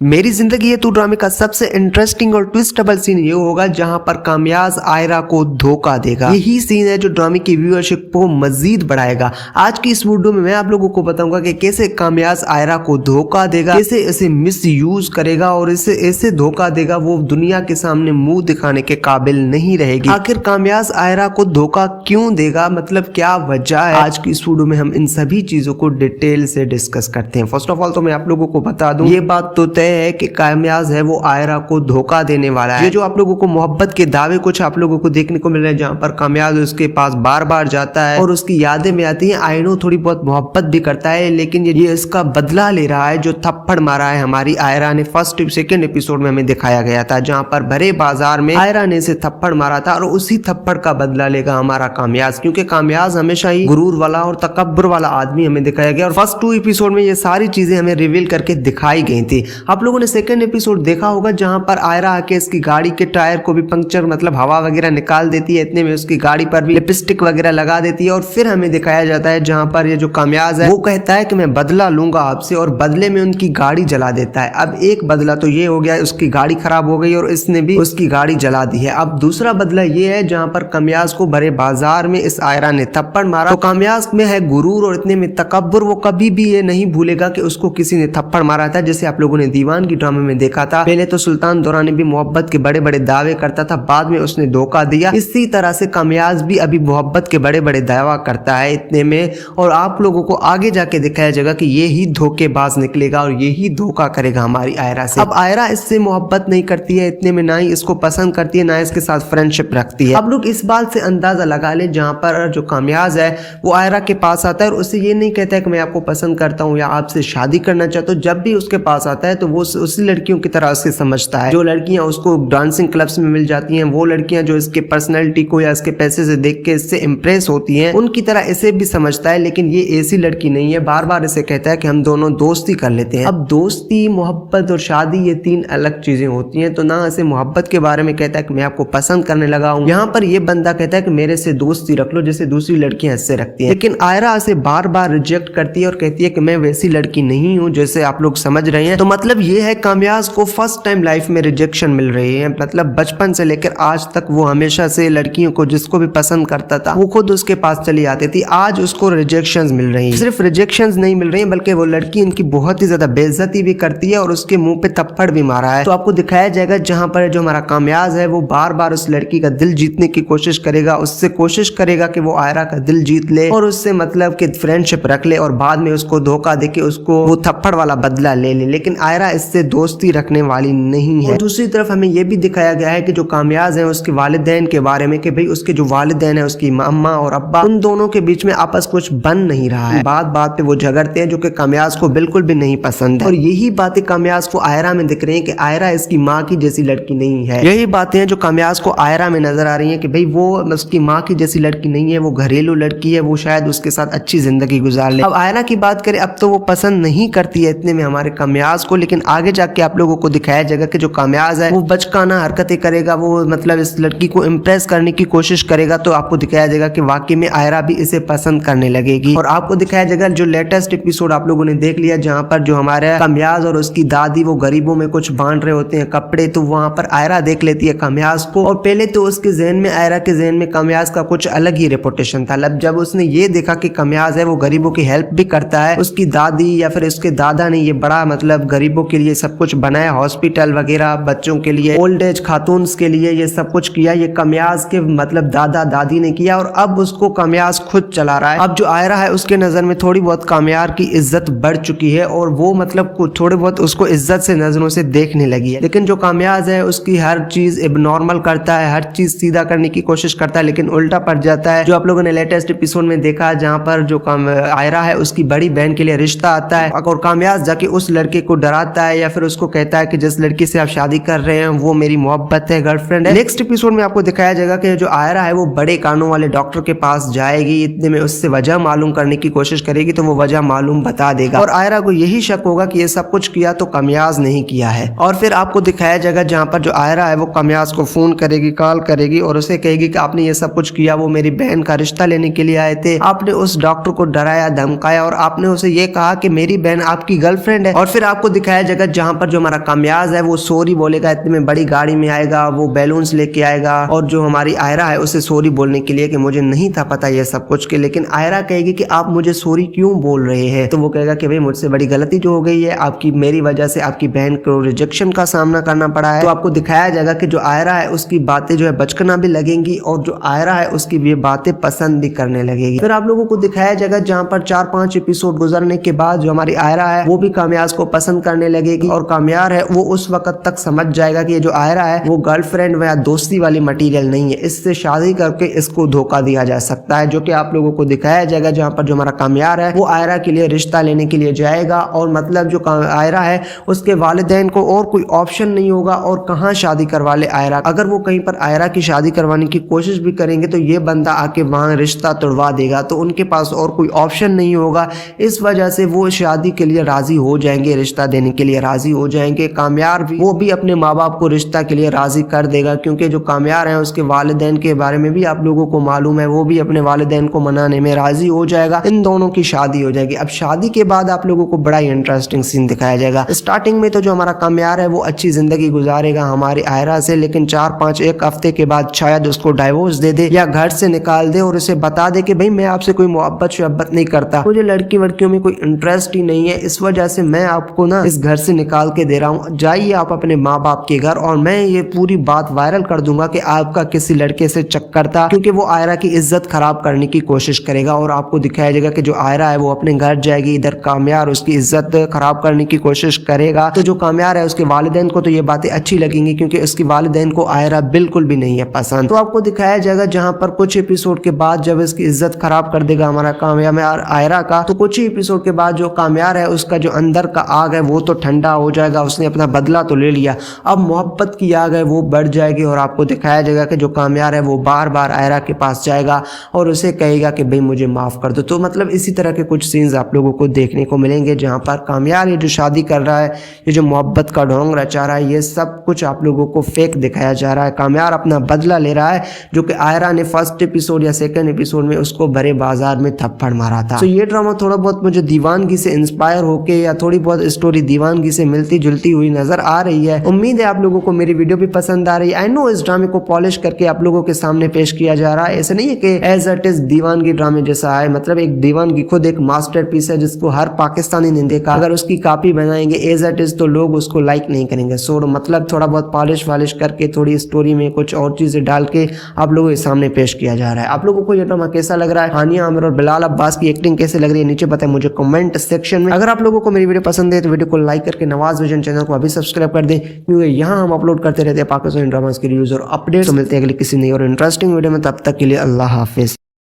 मेरी जिंदगी है तू ड्रामे का सबसे इंटरेस्टिंग और ट्विस्टेबल सीन ये होगा जहां पर कामयाज आयरा को धोखा देगा। यही सीन है जो ड्रामे की व्यूअरशिप को मजीद बढ़ाएगा। आज की इस वीडियो में मैं आप लोगों को बताऊंगा कि कैसे कामयाज आयरा को धोखा देगा, कैसे इसे मिस यूज करेगा और इसे ऐसे धोखा देगा वो दुनिया के सामने मुंह दिखाने के काबिल नहीं रहेगी। आखिर कामयाज आयरा को धोखा क्यों देगा, मतलब क्या वजह है, आज की इस वीडियो में हम इन सभी चीजों को डिटेल से डिस्कस करते हैं। फर्स्ट ऑफ ऑल तो मैं आप लोगों को बता दूं, ये बात तो तय है कि कामयाज है वो आयरा को धोखा देने वाला है। ये जो आप लोगों को मोहब्बत के दावे कुछ आप लोगों को देखने को मिल रहे हैं जहां पर कामयाज उसके पास बार बार जाता है और उसकी यादें में आती हैं। आई नो थोड़ी बहुत मोहब्बत भी करता है, लेकिन ये इसका बदला ले रहा है जो थप्पड़ मारा है हमारी आयरा ने। फर्स्ट सेकंड एपिसोड में हमें दिखाया गया था जहां पर भरे बाजार में आयरा ने इसे थप्पड़ मारा था और उसी थप्पड़ का बदला लेगा हमारा कामयाज, क्योंकि कामयाज हमेशा ही गुरूर वाला और तकब्बुर वाला आदमी हमें दिखाया गया और फर्स्ट 2 एपिसोड में ये सारी चीजें हमें रिवील करके दिखाई गई थी। आप लोगों ने सेकंड एपिसोड देखा होगा जहां पर आयरा आके इसकी गाड़ी के टायर को भी पंक्चर मतलब हवा वगैरह निकाल देती है, इतने में उसकी गाड़ी पर भी लिपस्टिक वगैरह लगा देती है और फिर हमें दिखाया जाता है जहां पर ये जो कामयाज है वो कहता है कि मैं बदला लूंगा आपसे और बदले में उनकी गाड़ी जला देता है। अब एक बदला तो ये हो गया, उसकी गाड़ी खराब हो गई और इसने भी उसकी गाड़ी जला दी है। अब दूसरा बदला ये है जहां पर कामयाज को भरे बाजार में इस आयरा ने थप्पड़ मारा, तो कामयाज में है गुरूर और इतने में तकब्बुर, वो कभी भी ये नहीं भूलेगा कि उसको किसी ने थप्पड़ मारा था। जैसे आप लोगों ने दीवान की ड्रामे में देखा था, पहले तो सुल्तान दौरानी भी मोहब्बत के बड़े बड़े दावे करता था, बाद में उसने धोखा दिया। इसी तरह से कामयाज भी अभी मोहब्बत के बड़े बड़े दावा करता है इतने में, और आप लोगों को आगे जाके दिखाया जाएगा कि ये ही धोखेबाज निकलेगा और यही धोखा करेगा हमारी आयरा से। अब आयरा इससे मोहब्बत नहीं करती है इतने में, ना ही इसको पसंद करती है, ना इसके साथ फ्रेंडशिप रखती है। अब लोग इस बात से अंदाजा लगा ले जहां पर जो कामयाज है वो आयरा के पास आता है और उससे ये नहीं कहता है कि मैं आपको पसंद करता हूँ या आपसे शादी करना चाहता हूँ। जब भी उसके पास आता है तो वो उसी लड़कियों की तरह उसे समझता है। जो लड़कियां उसको डांसिंग क्लब्स में मिल जाती हैं, वो लड़कियां जो इसके पर्सनैलिटी को या इसके पैसे से देख के इससे इंप्रेस होती हैं, उनकी तरह इसे भी समझता है। लेकिन ये ऐसी लड़की नहीं है, बार बार इसे कहता है कि हम दोनों दोस्ती कर लेते हैं। अब दोस्ती, मोहब्बत और शादी ये 3 अलग चीजें होती हैं। तो ना इसे मोहब्बत के बारे में कहता है कि मैं आपको पसंद करने लगा हूँ, यहाँ पर ये बंदा कहता है कि मेरे से दोस्ती रख लो जैसे दूसरी लड़कियां इससे रखती हैं। लेकिन आयरा इसे बार बार रिजेक्ट करती है और कहती है कि मैं वैसी लड़की नहीं हूँ जैसे आप लोग समझ रहे हैं। तो मतलब ये है कामयाज को फर्स्ट टाइम लाइफ में रिजेक्शन मिल रही है। मतलब बचपन से लेकर आज तक वो हमेशा से लड़कियों को जिसको भी पसंद करता था वो खुद उसके पास चली आती थी, आज उसको रिजेक्शंस मिल रही हैं। सिर्फ रिजेक्शंस नहीं मिल रही हैं बल्कि वो लड़की इनकी बहुत ही ज्यादा बेइज्जती भी करती है और उसके मुंह पे थप्पड़ भी मारा है। तो आपको दिखाया जाएगा जहां पर जो हमारा कामयाज है वो बार बार उस लड़की का दिल जीतने की कोशिश करेगा, उससे कोशिश करेगा कि वो आयरा का दिल जीत ले और उससे मतलब कि फ्रेंडशिप रख ले और बाद में उसको धोखा देके उसको वो थप्पड़ वाला बदला ले ले। लेकिन आयरा इससे दोस्ती रखने वाली नहीं है। दूसरी तरफ हमें ये भी दिखाया गया है कि जो कामयाज है उसके वालिदैन के बारे में कि भाई उसके जो वालिदैन है उसकी अम्मा और अब्बा, उन दोनों के बीच में आपस कुछ बन नहीं रहा है। बात बात पे वो झगड़ते हैं जो कि कामयाज को बिल्कुल भी नहीं पसंद है और यही बातें कामयाज को आयरा में दिख रही है कि आयरा इसकी माँ की जैसी लड़की नहीं है। यही बातें हैं जो कामयाज को आयरा में नजर आ रही है कि भाई वो उसकी माँ की जैसी लड़की नहीं है, वो घरेलू लड़की है, वो शायद उसके साथ अच्छी जिंदगी गुजार ले। अब आयरा की बात करें, अब तो वो पसंद नहीं करती है इतने में हमारे कामयाज को, लेकिन आगे जाके आप लोगों को दिखाया जाएगा कि जो कामयाज है वो बचकाना हरकतें करेगा, वो मतलब इस लड़की को इम्प्रेस करने की कोशिश करेगा। तो आपको दिखाया जाएगा कि वाकई में आयरा भी इसे पसंद करने लगेगी। और आपको दिखाया जाएगा जो लेटेस्ट एपिसोड आप लोगों ने देख लिया जहां पर जो हमारे कामयाज और उसकी दादी वो गरीबों में कुछ बांट रहे होते हैं कपड़े, तो वहां पर आयरा देख लेती है कामयाज को और पहले तो उसके ज़हन में, आयरा के ज़हन में कामयाज का कुछ अलग ही रेपुटेशन था। जब उसने ये देखा कि कामयाज है वो गरीबों की हेल्प भी करता है, उसकी दादी या फिर उसके दादा ने ये बड़ा मतलब गरीबों के लिए सब कुछ बनाया, हॉस्पिटल वगैरह बच्चों के लिए, ओल्ड एज खातून्स के लिए ये सब कुछ किया, ये कामयाज के मतलब दादा दादी ने किया और अब उसको कामयाज खुद चला रहा है। अब जो आयरा है उसके नजर में थोड़ी बहुत कामयाज की इज्जत बढ़ चुकी है और वो मतलब थोड़े बहुत उसको इज्जत से नजरों से देखने लगी है। लेकिन जो कामयाज है उसकी हर चीज एबनॉर्मल करता है, हर चीज सीधा करने की कोशिश करता है, लेकिन उल्टा पड़ जाता है। जो आप लोगों ने लेटेस्ट एपिसोड में देखा जहाँ पर जो आयरा है उसकी बड़ी बहन के लिए रिश्ता आता है और कामयाज जाके उस लड़के को डराता है या फिर उसको कहता है कि जिस लड़की से आप शादी कर रहे हैं वो मेरी मोहब्बत है, गर्लफ्रेंड है। नेक्स्ट एपिसोड में आपको दिखाया जाएगा कि जो आयरा है वो बड़े कानों वाले डॉक्टर के पास जाएगी, इतने में उससे वजह मालूम करने की कोशिश करेगी तो वो वजह मालूम बता देगा और आयरा को यही शक होगा कि ये सब कुछ किया तो कामयाज नहीं किया है। और फिर आपको दिखाया जाएगा जहाँ पर जो आयरा है वो कामयाज को फोन करेगी, कॉल करेगी और उसे कहेगी कि आपने ये सब कुछ किया, वो मेरी बहन का रिश्ता लेने के लिए आए थे, आपने उस डॉक्टर को डराया धमकाया और आपने उसे ये कहा कि मेरी बहन आपकी गर्लफ्रेंड है। और फिर आपको दिखाया जाएगा जहाँ पर जो हमारा कामयाज है वो सॉरी बोलेगा, इतने बड़ी गाड़ी में आएगा, वो बैलून्स लेके आएगा और जो हमारी आयरा है उसे सॉरी बोलने के लिए कि मुझे नहीं था पता ये सब कुछ के, लेकिन आयरा कहेगी कि आप मुझे सॉरी क्यों बोल रहे हैं। तो वो कहेगा कि भाई मुझसे बड़ी गलती जो हो गई है, आपकी मेरी वजह से आपकी बहन को रिजेक्शन का सामना करना पड़ा है। तो आपको दिखाया जाएगा कि जो आयरा है उसकी बातें जो है बचकना भी लगेंगी और जो आयरा है उसकी ये बातें पसंद भी करने लगेगी। फिर आप लोगों को दिखाया जाएगा जहाँ पर 4-5 एपिसोड गुजरने के बाद जो हमारी आयरा है वो भी कामयाज को पसंद करने लगेगी और कामयाज है वो उस वक्त तक समझ जाएगा कि ये जो आयरा है वो गर्लफ्रेंड या दोस्ती वाली मटेरियल नहीं है, इससे शादी करके इसको धोखा दिया जा सकता है, जो कि आप लोगों को दिखाया जाएगा जहाँ पर जो हमारा कामयाज है वो आयरा के लिए रिश्ता लेने के लिए जाएगा और मतलब जो आयरा है उसके वालिदैन को और कोई ऑप्शन नहीं होगा और कहाँ शादी करवा ले आयरा। अगर वो कहीं पर आयरा की शादी करवाने की कोशिश भी करेंगे तो ये बंदा आके वहाँ रिश्ता तोड़वा देगा, तो उनके पास और कोई ऑप्शन नहीं होगा। इस वजह से वो शादी के लिए राजी हो जाएंगे, रिश्ता देने के लिए राजी हो जाएंगे। कामयाब भी वो भी अपने माँ बाप को रिश्ता के लिए राजी कर देगा, क्योंकि जो कामयाब है उसके वालिदैन के बारे में भी आप लोगों को मालूम है, वो भी अपने वालिदैन को मनाने में राजी हो जाएगा। इन दोनों की शादी हो जाएगी। अब शादी के बाद आप लोगों को बड़ा ही इंटरेस्टिंग सीन दिखाया जाएगा। स्टार्टिंग में तो जो हमारा कामयाब है वो अच्छी जिंदगी गुजारेगा हमारी आयरा से, लेकिन 4-5 हफ्ते के बाद शायद उसको डाइवोर्स दे दे या घर से निकाल दे और उसे बता दे कि भाई मैं आपसे कोई मोहब्बत नहीं करता, मुझे लड़की वड़कियों में कोई इंटरेस्ट ही नहीं है, इस वजह से मैं आपको ना इस घर से निकाल के दे रहा हूँ, जाइए आप अपने माँ बाप के घर और मैं ये पूरी बात वायरल कर दूंगा कि आपका किसी लड़के से चक्कर था, क्योंकि वो आयरा की इज्जत खराब करने की कोशिश करेगा। और आपको दिखाया जाएगा कि जो आयरा है वो अपने घर जाएगी, इधर कामयाब उसकी इज्जत खराब करने की कोशिश करेगा। तो जो कामयाब है उसके वालिदैन को तो ये बातें अच्छी लगेंगी, क्योंकि उसकी वालिदैन को आयरा बिल्कुल भी नहीं है पसंद। तो आपको दिखाया जाएगा जहां पर कुछ एपिसोड के बाद जब इसकी इज्जत खराब कर देगा हमारा कामयाब आयरा का, तो कुछ ही एपिसोड के बाद जो कामयाब है उसका जो अंदर का आग है वो तो ठंडा हो जाएगा, उसने अपना बदला तो ले लिया, अब मोहब्बत की आग है वो बढ़ जाएगी। और आपको दिखाया जाएगा कि जो कामयाब है वो बार बार आयरा के पास जाएगा और उसे कहेगा कि भाई मुझे माफ कर दो। तो मतलब इसी तरह के कुछ सीन्स आप लोगों को देखने को मिलेंगे जहां पर कामयाब ये जो शादी कर रहा है, ये जो मोहब्बत का ढोंग रचा रहा है, ये सब कुछ आप लोगों को फेक दिखाया जा रहा है। कामयाब अपना बदला ले रहा है, जो कि आयरा ने फर्स्ट एपिसोड या सेकंड एपिसोड में उसको भरे बाजार में थप्पड़ मारा था। तो ये ड्रामा थोड़ा बहुत मुझे दीवानगी से इंस्पायर होके या थोड़ी बहुत स्टोरी दीवानगी से मिलती जुलती हुई नजर आ रही है। उम्मीद है आप लोगों को मेरी वीडियो भी पसंद आ रही है। आई नो इस ड्रामे को पॉलिश करके आप लोगों के सामने पेश किया जा रहा है, ऐसे नहीं है कि एज इट इज दीवानगी ड्रामे जैसा है, मतलब एक दीवानगी खुद एक मास्टरपीस है जिसको हर पाकिस्तानी ने देखा, अगर उसकी कॉपी बनाएंगे एज इट इज तो लोग उसको लाइक नहीं करेंगे। सो मतलब थोड़ा बहुत पॉलिश वालिश करके थोड़ी स्टोरी में कुछ और चीजें डाल के आप लोगों के सामने पेश किया जा रहा है। आप लोगों को ये ड्रामा कैसा लग रहा है, हानिया आमिर और बिलाल अब्बास की एक्टिंग कैसे लग रही है, नीचे बताएं मुझे कमेंट सेक्शन में। अगर आप लोगों को मेरी वीडियो पसंद है तो वीडियो को लाइक करके नवाज विजन चैनल को अभी सब्सक्राइब कर दें, क्योंकि यहाँ हम अपलोड करते रहते हैं पाकिस्तानी ड्रामास के रिव्यूज और अपडेट्स। तो मिलते हैं अगली किसी नई और इंटरेस्टिंग वीडियो में, तब तक के लिए अल्लाह हाफिज।